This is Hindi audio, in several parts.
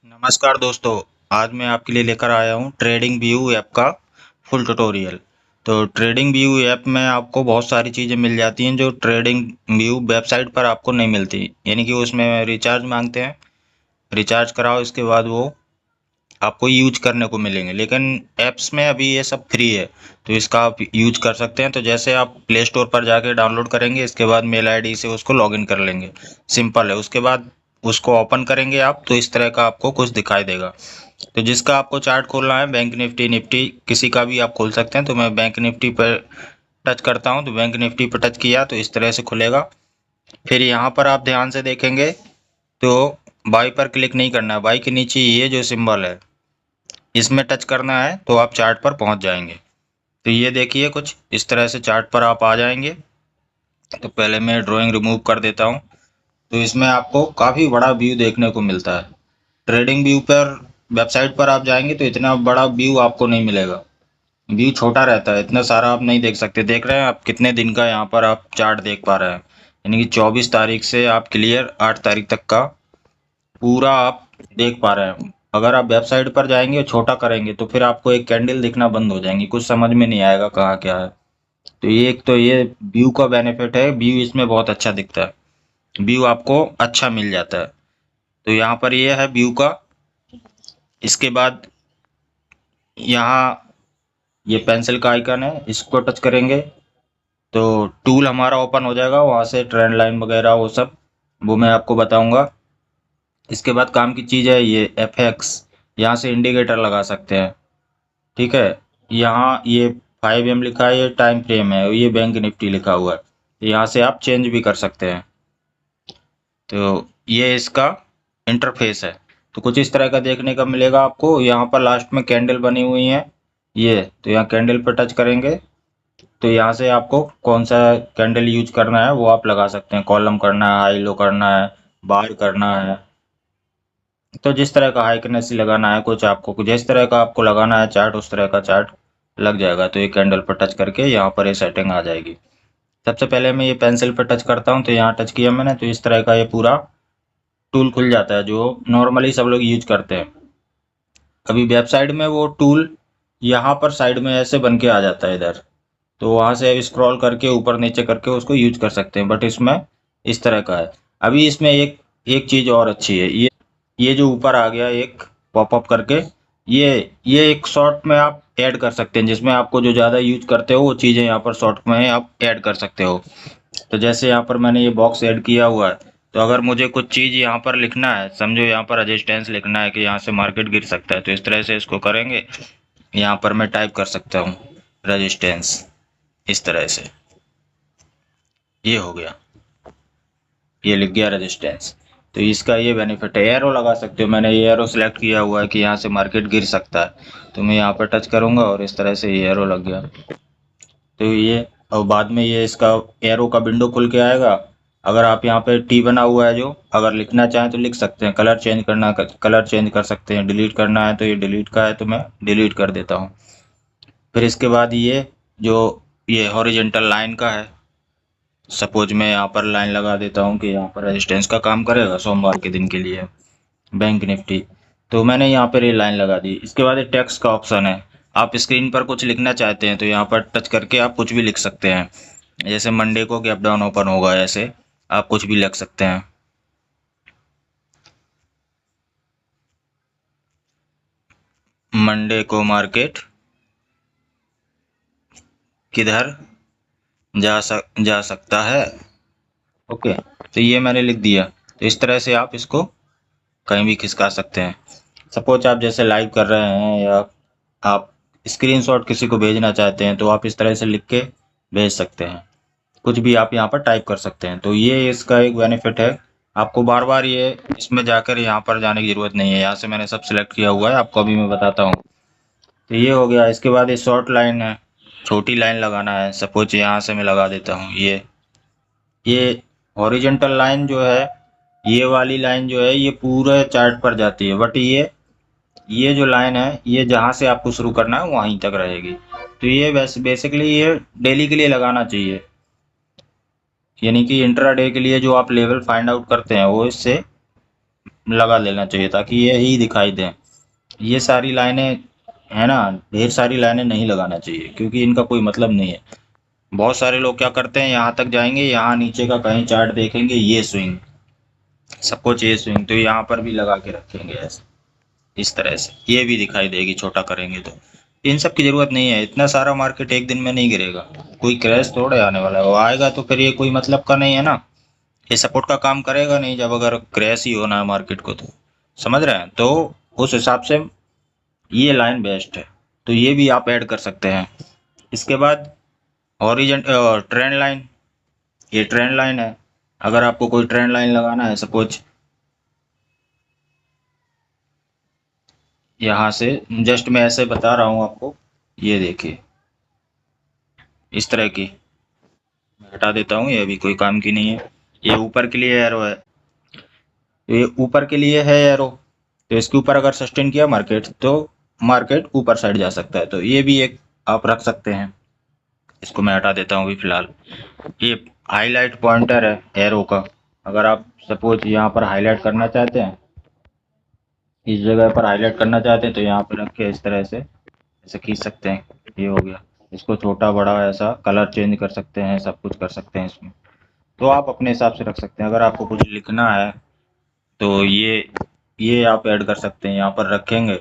नमस्कार दोस्तों, आज मैं आपके लिए लेकर आया हूँ ट्रेडिंग व्यू ऐप का फुल ट्यूटोरियल। तो ट्रेडिंग व्यू ऐप में आपको बहुत सारी चीज़ें मिल जाती हैं जो ट्रेडिंग व्यू वेबसाइट पर आपको नहीं मिलती। यानी कि उसमें रिचार्ज मांगते हैं, रिचार्ज कराओ, इसके बाद वो आपको यूज करने को मिलेंगे। लेकिन ऐप्स में अभी ये सब फ्री है, तो इसका आप यूज कर सकते हैं। तो जैसे आप प्ले स्टोर पर जाके डाउनलोड करेंगे, इसके बाद मेल आईडी से उसको लॉगिन कर लेंगे, सिंपल है। उसके बाद उसको ओपन करेंगे आप, तो इस तरह का आपको कुछ दिखाई देगा। तो जिसका आपको चार्ट खोलना है, बैंक निफ्टी, निफ्टी किसी का भी आप खोल सकते हैं। तो मैं बैंक निफ्टी पर टच करता हूँ, तो बैंक निफ्टी पर टच किया तो इस तरह से खुलेगा। फिर यहाँ पर आप ध्यान से देखेंगे तो बाई पर क्लिक नहीं करना है, बाई के नीचे ये जो सिंबल है इसमें टच करना है, तो आप चार्ट पर पहुंच जाएंगे। तो ये देखिए कुछ इस तरह से चार्ट पर आप आ जाएंगे। तो पहले मैं ड्राइंग रिमूव कर देता हूँ। तो इसमें आपको काफ़ी बड़ा व्यू देखने को मिलता है। ट्रेडिंग व्यू पर वेबसाइट पर आप जाएंगे तो इतना बड़ा व्यू आपको नहीं मिलेगा, व्यू छोटा रहता है, इतना सारा आप नहीं देख सकते। देख रहे हैं आप कितने दिन का यहाँ पर आप चार्ट देख पा रहे हैं, यानी कि 24 तारीख से आप क्लियर 8 तारीख तक का पूरा आप देख पा रहे हैं। अगर आप वेबसाइट पर जाएंगे और छोटा करेंगे तो फिर आपको एक कैंडल दिखना बंद हो जाएंगी, कुछ समझ में नहीं आएगा कहाँ क्या है। तो ये एक तो ये व्यू का बेनिफिट है, व्यू इसमें बहुत अच्छा दिखता है, व्यू आपको अच्छा मिल जाता है। तो यहाँ पर ये है व्यू का। इसके बाद यहाँ ये पेंसिल का आइकन है, इसको टच करेंगे तो टूल हमारा ओपन हो जाएगा। वहाँ से ट्रेंड लाइन वगैरह वो सब वो मैं आपको बताऊंगा। इसके बाद काम की चीज़ है ये FX, यहाँ से इंडिकेटर लगा सकते हैं। ठीक है, यहाँ ये 5M लिखा है, ये टाइम फ्रेम है, ये बैंक निफ्टी लिखा हुआ है। यहाँ से आप चेंज भी कर सकते हैं। तो ये इसका इंटरफेस है। तो कुछ इस तरह का देखने का मिलेगा आपको। यहाँ पर लास्ट में कैंडल बनी हुई है ये, तो यहाँ कैंडल पर टच करेंगे तो यहाँ से आपको कौन सा कैंडल यूज करना है वो आप लगा सकते हैं। कॉलम करना है, हाई लो करना है, बार करना है। तो जिस तरह का हाइकनेस लगाना है, कुछ आपको जिस तरह का आपको लगाना है चार्ट, उस तरह का चार्ट लग जाएगा। तो ये कैंडल पर टच करके यहाँ पर ये सेटिंग आ जाएगी। सबसे पहले मैं ये पेंसिल पर टच करता हूँ, तो यहाँ टच किया मैंने, तो इस तरह का ये पूरा टूल खुल जाता है जो नॉर्मली सब लोग यूज करते हैं। अभी वेबसाइट में वो टूल यहाँ पर साइड में ऐसे बन के आ जाता है इधर, तो वहाँ से स्क्रॉल करके ऊपर नीचे करके उसको यूज कर सकते हैं। बट इसमें इस तरह का है। अभी इसमें एक एक चीज़ और अच्छी है, ये जो ऊपर आ गया एक पॉपअप करके, ये एक शॉर्ट में आप ऐड कर सकते हैं, जिसमें आपको जो ज़्यादा यूज करते हो वो चीज़ें यहाँ पर शॉर्ट में आप ऐड कर सकते हो। तो जैसे यहाँ पर मैंने ये बॉक्स ऐड किया हुआ है, तो अगर मुझे कुछ चीज़ यहाँ पर लिखना है, समझो यहाँ पर रेजिस्टेंस लिखना है कि यहाँ से मार्केट गिर सकता है, तो इस तरह से इसको करेंगे। यहाँ पर मैं टाइप कर सकता हूँ रेजिस्टेंस, इस तरह से ये हो गया, ये लिख गया रेजिस्टेंस। तो इसका ये बेनिफिट है। एरो लगा सकते हो, मैंने ये एरो सेलेक्ट किया हुआ है कि यहाँ से मार्केट गिर सकता है, तो मैं यहाँ पर टच करूँगा और इस तरह से ये एरो लग गया। तो ये और बाद में ये इसका एरो का विंडो खुल के आएगा। अगर आप यहाँ पे टी बना हुआ है जो, अगर लिखना चाहें तो लिख सकते हैं, कलर चेंज करना कलर चेंज कर सकते हैं, डिलीट करना है तो ये डिलीट का है, तो मैं डिलीट कर देता हूँ। फिर इसके बाद ये जो ये हॉरिजेंटल लाइन का है, सपोज मैं यहाँ पर लाइन लगा देता हूँ कि यहाँ पर रेजिस्टेंस का काम करेगा सोमवार के दिन के लिए बैंक निफ्टी। तो मैंने यहाँ पर ये लाइन लगा दी। इसके बाद ये टेक्स्ट का ऑप्शन है, आप स्क्रीन पर कुछ लिखना चाहते हैं तो यहाँ पर टच करके आप कुछ भी लिख सकते हैं। जैसे मंडे को गैप डाउन ओपन होगा, ऐसे आप कुछ भी लिख सकते हैं। मंडे को मार्केट किधर जा सकता है। ओके, तो ये मैंने लिख दिया। तो इस तरह से आप इसको कहीं भी खिसका सकते हैं। सपोज आप जैसे लाइव कर रहे हैं या आप स्क्रीनशॉट किसी को भेजना चाहते हैं, तो आप इस तरह से लिख के भेज सकते हैं। कुछ भी आप यहाँ पर टाइप कर सकते हैं। तो ये इसका एक बेनिफिट है। आपको बार बार ये इसमें जाकर यहाँ पर जाने की ज़रूरत नहीं है, यहाँ से मैंने सब सिलेक्ट किया हुआ है, आपको अभी मैं बताता हूँ। तो ये हो गया। इसके बाद ये शॉर्ट लाइन है, छोटी लाइन लगाना है, सपोज यहाँ से मैं लगा देता हूँ। ये हॉरिजेंटल लाइन जो है, ये वाली लाइन जो है ये पूरे चार्ट पर जाती है, बट ये जो लाइन है ये जहाँ से आपको शुरू करना है वहीं तक रहेगी। तो ये बेसिकली ये डेली के लिए लगाना चाहिए, यानी कि इंट्राडे के लिए जो आप लेवल फाइंड आउट करते हैं वो इससे लगा लेना चाहिए ताकि ये ही दिखाई दें। ये सारी लाइनें है ना, ढेर सारी लाइनें नहीं लगाना चाहिए क्योंकि इनका कोई मतलब नहीं है। बहुत सारे लोग क्या करते हैं, यहाँ तक जाएंगे, यहाँ नीचे का कहीं चार्ट देखेंगे, ये स्विंग, सपोज ये स्विंग, तो यहाँ पर भी लगा के रखेंगे ऐसे, इस तरह से ये भी दिखाई देगी छोटा करेंगे तो। इन सब की जरूरत नहीं है, इतना सारा मार्केट एक दिन में नहीं गिरेगा, कोई क्रैश थोड़े आने वाला है, वो आएगा तो फिर ये कोई मतलब का नहीं है ना, ये सपोर्ट का काम करेगा नहीं जब अगर क्रैश ही होना है मार्केट को, तो समझ रहे हैं। तो उस हिसाब से ये लाइन बेस्ट है, तो ये भी आप ऐड कर सकते हैं। इसके बाद हॉरिजॉन ट्रेंड लाइन, ये ट्रेंड लाइन है। अगर आपको कोई ट्रेंड लाइन लगाना है, सपोज यहाँ से जस्ट मैं ऐसे बता रहा हूँ आपको, ये देखिए इस तरह की, मैं हटा देता हूँ, ये अभी कोई काम की नहीं है, ये ऊपर के लिए एरो है, तो ये ऊपर के लिए है एरो, तो इसके ऊपर अगर सस्टेन किया मार्केट तो मार्केट ऊपर साइड जा सकता है, तो ये भी एक आप रख सकते हैं। इसको मैं हटा देता हूँ अभी फिलहाल। ये हाईलाइट पॉइंटर है एरो का, अगर आप सपोज यहाँ पर हाईलाइट करना चाहते हैं, इस जगह पर हाईलाइट करना चाहते हैं, तो यहाँ पर रख के इस तरह से ऐसे खींच सकते हैं, ये हो गया। इसको छोटा बड़ा ऐसा कलर चेंज कर सकते हैं, सब कुछ कर सकते हैं इसमें, तो आप अपने हिसाब से रख सकते हैं। अगर आपको कुछ लिखना है तो ये आप ऐड कर सकते हैं, यहाँ पर रखेंगे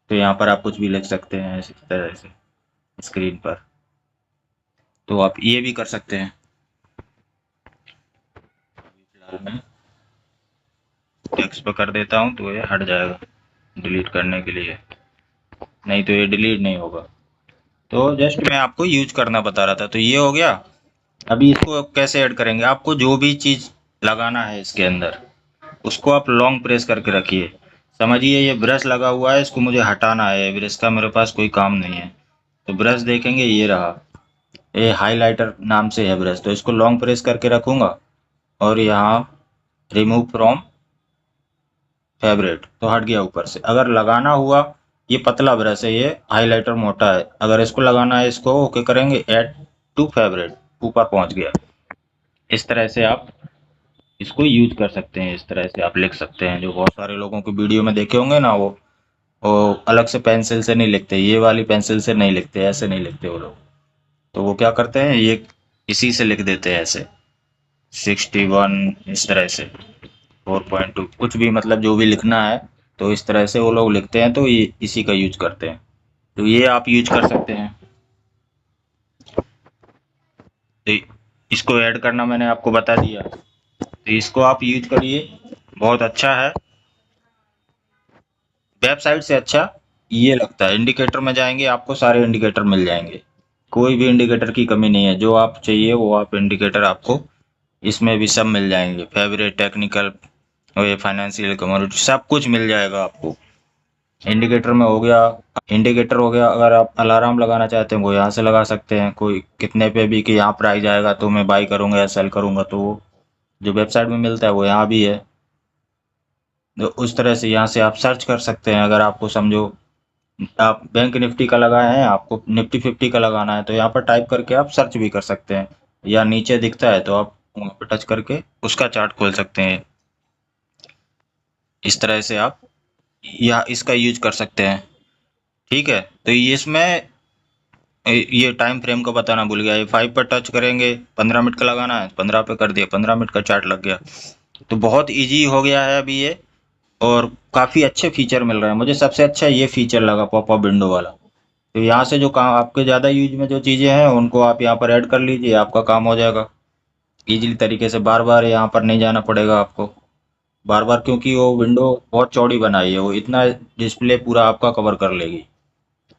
तो यहाँ पर आप कुछ भी लिख सकते हैं इस तरह से स्क्रीन पर, तो आप ये भी कर सकते हैं। फिलहाल मैं टेक्स्ट पर कर देता हूँ तो ये हट जाएगा डिलीट करने के लिए, नहीं तो ये डिलीट नहीं होगा। तो जस्ट मैं आपको यूज करना बता रहा था, तो ये हो गया। अभी इसको कैसे ऐड करेंगे, आपको जो भी चीज़ लगाना है इसके अंदर उसको आप लॉन्ग प्रेस करके रखिए। समझिए ये ब्रश लगा हुआ है, इसको मुझे हटाना है, ब्रश का मेरे पास कोई काम नहीं है, तो ब्रश देखेंगे ये रहा, ये हाइलाइटर नाम से है ब्रश, तो इसको लॉन्ग प्रेस करके रखूँगा और यहाँ रिमूव फ्रॉम फेवरेट, तो हट गया ऊपर से। अगर लगाना हुआ, ये पतला ब्रश है, ये हाइलाइटर मोटा है, अगर इसको लगाना है इसको ओके करेंगे, ऐड टू फेवरेट, ऊपर पहुंच गया। इस तरह से आप इसको यूज कर सकते हैं, इस तरह से आप लिख सकते हैं। जो बहुत सारे लोगों के वीडियो में देखे होंगे ना, वो अलग से पेंसिल से नहीं लिखते, ये वाली पेंसिल से नहीं लिखते, ऐसे नहीं लिखते वो लोग, तो वो क्या करते हैं, ये इसी से लिख देते हैं ऐसे 61, इस तरह से 4.2, कुछ भी मतलब जो भी लिखना है तो इस तरह से वो लोग लिखते हैं, तो ये इसी का यूज करते हैं, तो ये आप यूज कर सकते हैं। तो इसको ऐड करना मैंने आपको बता दिया, तो इसको आप यूज करिए, बहुत अच्छा है। वेबसाइट से अच्छा ये लगता है, इंडिकेटर में जाएंगे आपको सारे इंडिकेटर मिल जाएंगे, कोई भी इंडिकेटर की कमी नहीं है, जो आप चाहिए वो आप इंडिकेटर आपको इसमें भी सब मिल जाएंगे, फेवरेट, टेक्निकल, और फाइनेंशियल, कमोडिटी, सब कुछ मिल जाएगा आपको। इंडिकेटर में हो गया, इंडिकेटर हो गया, अगर आप अलार्म लगाना चाहते हैं वो यहाँ से लगा सकते हैं, कोई कितने पे भी कि यहाँ प्राइस आएगा तो मैं बाई करूँगा या सेल करूँगा, तो वो जो वेबसाइट में मिलता है वो यहाँ भी है, तो उस तरह से यहाँ से आप सर्च कर सकते हैं। अगर आपको समझो आप बैंक निफ्टी का लगाए हैं, आपको निफ्टी 50 का लगाना है, तो यहाँ पर टाइप करके आप सर्च भी कर सकते हैं, या नीचे दिखता है तो आप वहाँ पर टच करके उसका चार्ट खोल सकते हैं। इस तरह से आप या इसका यूज कर सकते हैं, ठीक है। तो ये इसमें ये टाइम फ्रेम का बताना भूल गया, ये 5 पर टच करेंगे, 15 मिनट का लगाना है, 15 पे कर दिया, 15 मिनट का चार्ट लग गया, तो बहुत इजी हो गया है अभी ये, और काफ़ी अच्छे फीचर मिल रहे हैं। मुझे सबसे अच्छा ये फीचर लगा पॉपअप विंडो वाला, तो यहाँ से जो काम आपके ज़्यादा यूज में जो चीज़ें हैं उनको आप यहाँ पर ऐड कर लीजिए, आपका काम हो जाएगा ईजिली तरीके से, बार बार यहाँ पर नहीं जाना पड़ेगा आपको बार बार, क्योंकि वो विंडो बहुत चौड़ी बनाई है, वो इतना डिस्प्ले पूरा आपका कवर कर लेगी।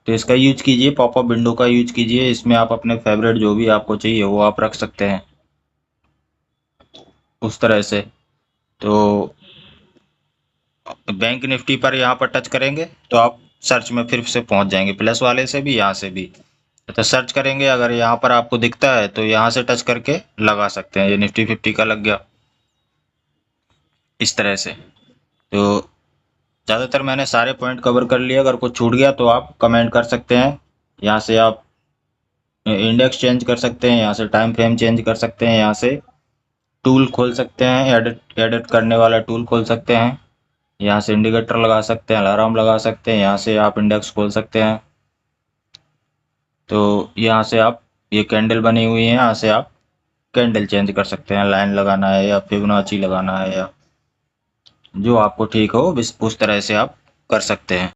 तो इसका यूज कीजिए, पॉपअप विंडो का यूज कीजिए, इसमें आप अपने फेवरेट जो भी आपको चाहिए वो आप रख सकते हैं उस तरह से। तो बैंक निफ्टी पर यहाँ पर टच करेंगे तो आप सर्च में फिर से पहुंच जाएंगे, प्लस वाले से भी, यहाँ से भी, तो सर्च करेंगे, अगर यहाँ पर आपको दिखता है तो यहाँ से टच करके लगा सकते हैं, ये निफ्टी 50 का लग गया इस तरह से। तो ज़्यादातर मैंने सारे पॉइंट कवर कर लिए, अगर कुछ छूट गया तो आप कमेंट कर सकते हैं। यहाँ से आप इंडेक्स चेंज कर सकते हैं, यहाँ से टाइम फ्रेम चेंज कर सकते हैं, यहाँ से टूल खोल सकते हैं, एडिट एडिट करने वाला टूल खोल सकते हैं, यहाँ से इंडिकेटर लगा सकते हैं, अलार्म लगा सकते हैं, यहाँ से आप इंडेक्स खोल सकते हैं। तो यहाँ से आप ये कैंडल बनी हुई है, यहाँ से आप कैंडल चेंज कर सकते हैं, लाइन लगाना है या फिबोनाची लगाना है या जो आपको ठीक हो उस तरह से आप कर सकते हैं।